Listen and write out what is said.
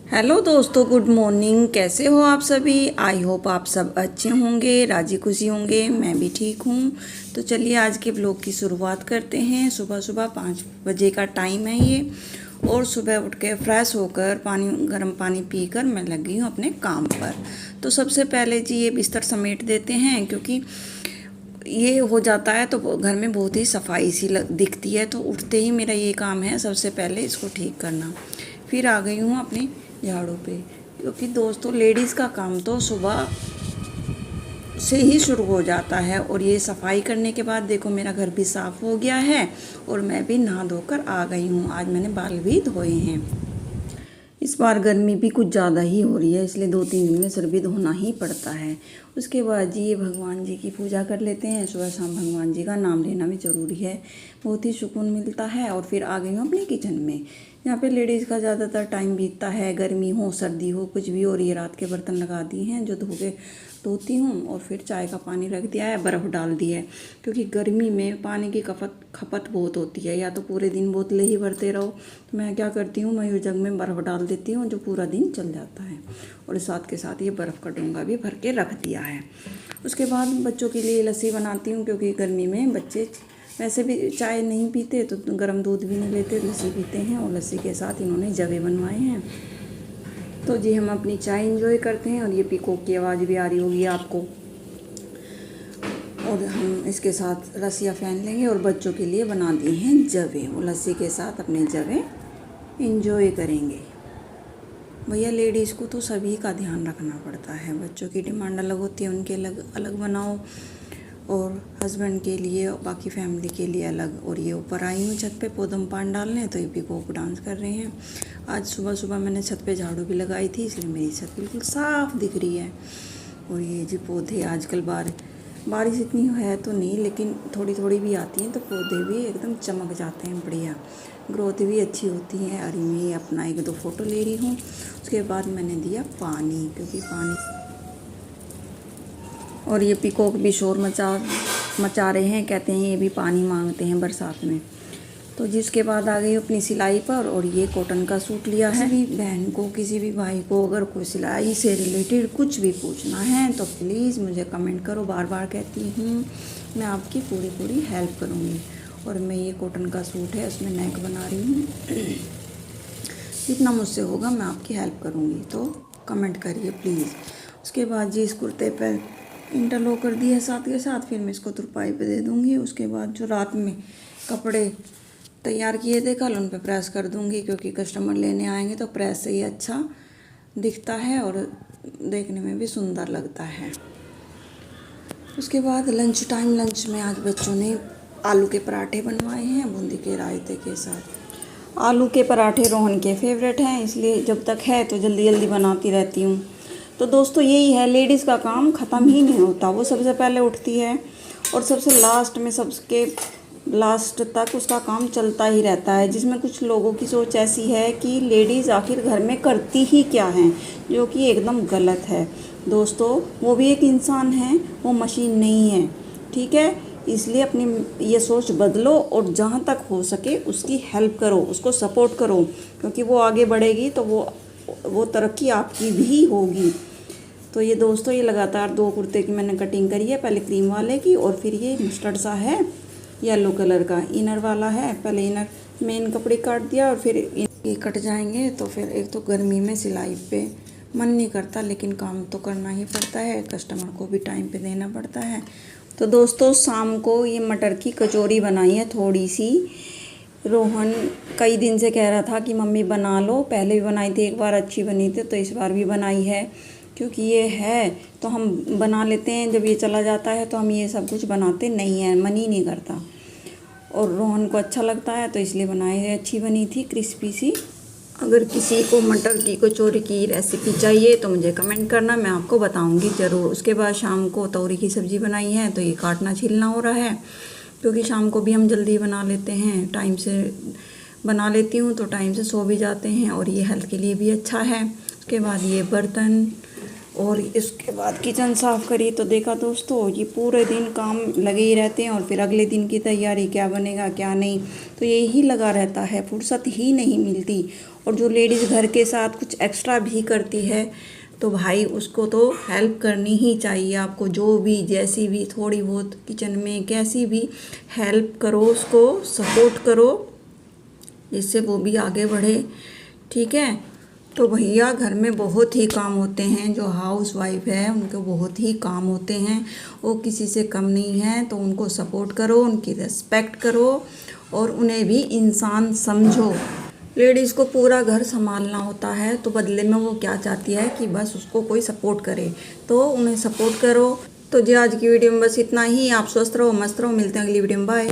Hello दोस्तों, good morning. कैसे हो आप सभी? आई होप आप सब अच्छे होंगे, राजी खुशी होंगे। मैं भी ठीक हूँ। तो चलिए आज के ब्लॉग की शुरुआत करते हैं। सुबह सुबह 5 बजे का टाइम है ये, और सुबह उठ के फ्रेश होकर गर्म पानी पीकर मैं लगी हूँ अपने काम पर। तो सबसे पहले जी ये बिस्तर समेट देते हैं, क्योंकि ये हो जाता है तो घर में बहुत ही सफाई सी दिखती है। तो उठते ही मेरा ये काम है सबसे पहले इसको ठीक करना। फिर आ गई हूँ अपनी झाड़ू पे, क्योंकि दोस्तों लेडीज़ का काम तो सुबह से ही शुरू हो जाता है। और ये सफाई करने के बाद देखो मेरा घर भी साफ़ हो गया है, और मैं भी नहा धोकर आ गई हूँ। आज मैंने बाल भी धोए हैं। इस बार गर्मी भी कुछ ज़्यादा ही हो रही है, इसलिए 2-3 दिन में सिर भी धोना ही पड़ता है। उसके बाद जी ये भगवान जी की पूजा कर लेते हैं। सुबह शाम भगवान जी का नाम लेना भी ज़रूरी है, बहुत ही सुकून मिलता है। और फिर आ गई हूँ अपने किचन में। यहाँ पे लेडीज़ का ज़्यादातर टाइम बीतता है, गर्मी हो सर्दी हो कुछ भी हो रही है। रात के बर्तन लगा दिए हैं जो धोती हूँ, और फिर चाय का पानी रख दिया है, बर्फ़ डाल दी है। क्योंकि गर्मी में पानी की खपत बहुत होती है, या तो पूरे दिन बोतलें ही भरते रहो। तो मैं क्या करती हूँ, मयूर जग में बर्फ़ डाल देती हूँ जो पूरा दिन चल जाता है। और साथ के साथ ये बर्फ़ का डोंगा भी भर के रख दिया है। उसके बाद बच्चों के लिए लस्सी बनाती हूँ, क्योंकि गर्मी में बच्चे वैसे भी चाय नहीं पीते, तो गर्म दूध भी नहीं लेते, लस्सी पीते हैं। और लस्सी के साथ इन्होंने जवे बनवाए हैं। तो जी हम अपनी चाय एंजॉय करते हैं। और ये पीकॉक की आवाज़ भी आ रही होगी आपको। और हम इसके साथ रसिया फ़ैन लेंगे, और बच्चों के लिए बना दिए हैं जवे। वो लस्सी के साथ अपने जवे एंजॉय करेंगे। भैया लेडीज़ को तो सभी का ध्यान रखना पड़ता है। बच्चों की डिमांड अलग होती है, उनके अलग अलग बनाओ, और हस्बैंड के लिए और बाकी फैमिली के लिए अलग। और ये ऊपर आई हूँ छत पे पौधम पान डालने, तो ये पीकॉक डांस कर रहे हैं। आज सुबह सुबह मैंने छत पे झाड़ू भी लगाई थी, इसलिए मेरी छत बिल्कुल साफ़ दिख रही है। और ये जो पौधे आजकल बारिश इतनी है तो नहीं, लेकिन थोड़ी थोड़ी भी आती हैं तो पौधे भी एकदम चमक जाते हैं, बढ़िया ग्रोथ भी अच्छी होती है। और मैं अपना 1-2 फ़ोटो ले रही हूँ। उसके बाद मैंने दिया पानी, क्योंकि पानी। और ये पीकॉक भी शोर मचा रहे हैं, कहते हैं ये भी पानी मांगते हैं बरसात में। तो जिसके बाद आ गई अपनी सिलाई पर। और ये कॉटन का सूट लिया है। किसी भी बहन को, किसी भी भाई को अगर कोई सिलाई से रिलेटेड कुछ भी पूछना है तो प्लीज़ मुझे कमेंट करो। बार बार कहती हूँ, मैं आपकी पूरी हेल्प करूँगी। और मैं ये कॉटन का सूट है, उसमें नेक बना रही हूँ। जितना मुझसे होगा मैं आपकी हेल्प करूँगी, तो कमेंट करिए प्लीज़। उसके बाद जी इस कुर्ते पर इंटरलॉक कर दिया है साथ के साथ। फिर मैं इसको तुरपाई पे दे दूँगी। उसके बाद जो रात में कपड़े तैयार किए थे कल, उन पे प्रेस कर दूँगी, क्योंकि कस्टमर लेने आएंगे तो प्रेस से ही अच्छा दिखता है और देखने में भी सुंदर लगता है। उसके बाद लंच टाइम, लंच में आज बच्चों ने आलू के पराठे बनवाए हैं बूंदी के रायते के साथ। आलू के पराठे रोहन के फेवरेट हैं, इसलिए जब तक है तो जल्दी जल्दी बनाती रहती हूँ। तो दोस्तों यही है, लेडीज़ का काम ख़त्म ही नहीं होता। वो सबसे पहले उठती है, और सबसे लास्ट में सबके लास्ट तक उसका काम चलता ही रहता है। जिसमें कुछ लोगों की सोच ऐसी है कि लेडीज़ आखिर घर में करती ही क्या हैं, जो कि एकदम गलत है। दोस्तों वो भी एक इंसान है, वो मशीन नहीं है, ठीक है? इसलिए अपनी ये सोच बदलो, और जहाँ तक हो सके उसकी हेल्प करो, उसको सपोर्ट करो, क्योंकि वो आगे बढ़ेगी तो वो तरक्की आपकी भी होगी। तो ये दोस्तों ये लगातार 2 कुर्ते की मैंने कटिंग करी है। पहले क्रीम वाले की, और फिर ये मस्टर्ड सा है येलो कलर का इनर वाला है। पहले इनर मेन कपड़े काट दिया, और फिर ये कट जाएंगे। तो फिर एक तो गर्मी में सिलाई पे मन नहीं करता, लेकिन काम तो करना ही पड़ता है, कस्टमर को भी टाइम पे देना पड़ता है। तो दोस्तों शाम को ये मटर की कचौरी बनाई है थोड़ी सी। रोहन कई दिन से कह रहा था कि मम्मी बना लो। पहले भी बनाई थी एक बार, अच्छी बनी थी, तो इस बार भी बनाई है। क्योंकि ये है तो हम बना लेते हैं, जब ये चला जाता है तो हम ये सब कुछ बनाते नहीं हैं, मन ही नहीं करता। और रोहन को अच्छा लगता है तो इसलिए बनाई है। अच्छी बनी थी, क्रिस्पी सी। अगर किसी को मटर की कचौरी की रेसिपी चाहिए तो मुझे कमेंट करना, मैं आपको बताऊंगी ज़रूर। उसके बाद शाम को तौरी की सब्ज़ी बनाई है, तो ये काटना छीलना हो रहा है, क्योंकि शाम को भी हम जल्दी बना लेते हैं। टाइम से बना लेती हूँ तो टाइम से सो भी जाते हैं, और ये हेल्थ के लिए भी अच्छा है। उसके बाद ये बर्तन, और इसके बाद किचन साफ़ करी। तो देखा दोस्तों ये पूरे दिन काम लगे ही रहते हैं, और फिर अगले दिन की तैयारी, क्या बनेगा क्या नहीं, तो यही लगा रहता है, फुर्सत ही नहीं मिलती। और जो लेडीज़ घर के साथ कुछ एक्स्ट्रा भी करती है तो भाई उसको तो हेल्प करनी ही चाहिए आपको। जो भी जैसी भी थोड़ी बहुत किचन में कैसी भी हेल्प करो, उसको सपोर्ट करो जिससे वो भी आगे बढ़े, ठीक है। तो भैया घर में बहुत ही काम होते हैं, जो हाउस वाइफ है उनके बहुत ही काम होते हैं, वो किसी से कम नहीं है। तो उनको सपोर्ट करो, उनकी रिस्पेक्ट करो और उन्हें भी इंसान समझो। लेडीज़ को पूरा घर संभालना होता है तो बदले में वो क्या चाहती है कि बस उसको कोई सपोर्ट करे, तो उन्हें सपोर्ट करो। तो जी आज की वीडियो में बस इतना ही। आप स्वस्थ रहो, मस्त रहो, मिलते हैं अगली वीडियो में, बाय।